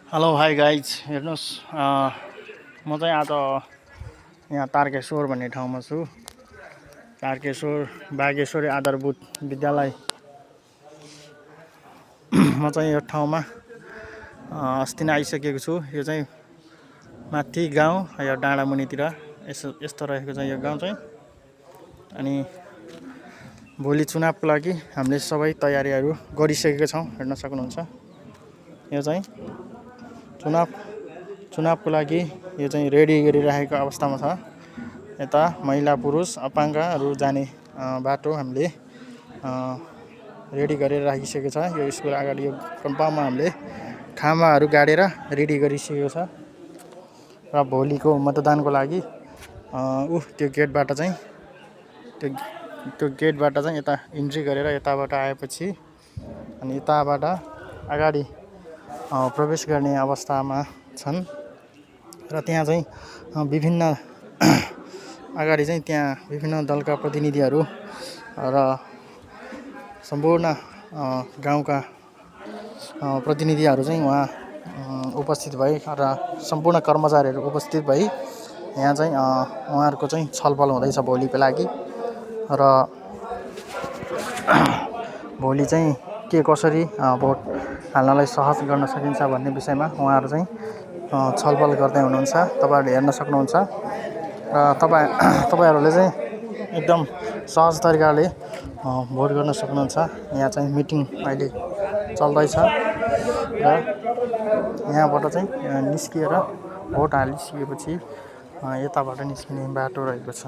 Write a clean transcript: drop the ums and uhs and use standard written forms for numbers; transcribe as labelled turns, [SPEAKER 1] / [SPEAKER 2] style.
[SPEAKER 1] Hello hi guys हेर्नुहोस् म चाहिँ आज यहाँ तारकेश्वर भन्ने ठाउँमा छु। तारकेश्वर बागेश्वरी आधारभूत विद्यालय म चाहिँ यो ठाउँमा अस्ति नै आइसकेको छु। यो चाहिँ माथि गाउँ यो डाँडा मुनितिर यस्तो रहेको छ यो गाउँ चाहिँ। अनि भोलि चुनावको लागि हामीले सबै तयारीहरू गरिसकेका छौँ। हेर्न सक्नुहुन्छ यो चाहिँ चुनावको लागि यो चाहिँ रेडी गरिरहेको अवस्थामा छ। यता महिला पुरुष अपाङ्गहरू जाने बाटो हामीले रेडी गरेर राखिसकेको छ। यो स्कुल अगाडि यो कम्पाउन्डमा हामीले खामाहरू गाडेर रेडी गरिसकेको छ। र भोलिको मतदानको लागि त्यो गेटबाट चाहिँ यता इन्ट्री गरेर यताबाट आएपछि अनि यताबाट अगाडि प्रवेश गर्ने अवस्थामा छन्। र त्यहाँ चाहिँ विभिन्न अगाडि चाहिँ त्यहाँ विभिन्न दलका प्रतिनिधिहरू र सम्पूर्ण गाउँका प्रतिनिधिहरू चाहिँ उहाँ उपस्थित भए र सम्पूर्ण कर्मचारीहरू उपस्थित भई यहाँ चाहिँ उहाँहरूको चाहिँ छलफल हुँदैछ भोलिको लागि। र भोलि चाहिँ के कसरी भोट हाल्नलाई सहज गर्न सकिन्छ भन्ने विषयमा उहाँहरू चाहिँ छलफल गर्दै हुनुहुन्छ। तपाईँहरूले हेर्न सक्नुहुन्छ। र तपाईँहरूले चाहिँ एकदम सहज तरिकाले भोट गर्न सक्नुहुन्छ। यहाँ चाहिँ मिटिङ अहिले चल्दैछ र यहाँबाट चाहिँ निस्किएर भोट हालिसकेपछि यताबाट निस्किने बाटो रहेको छ।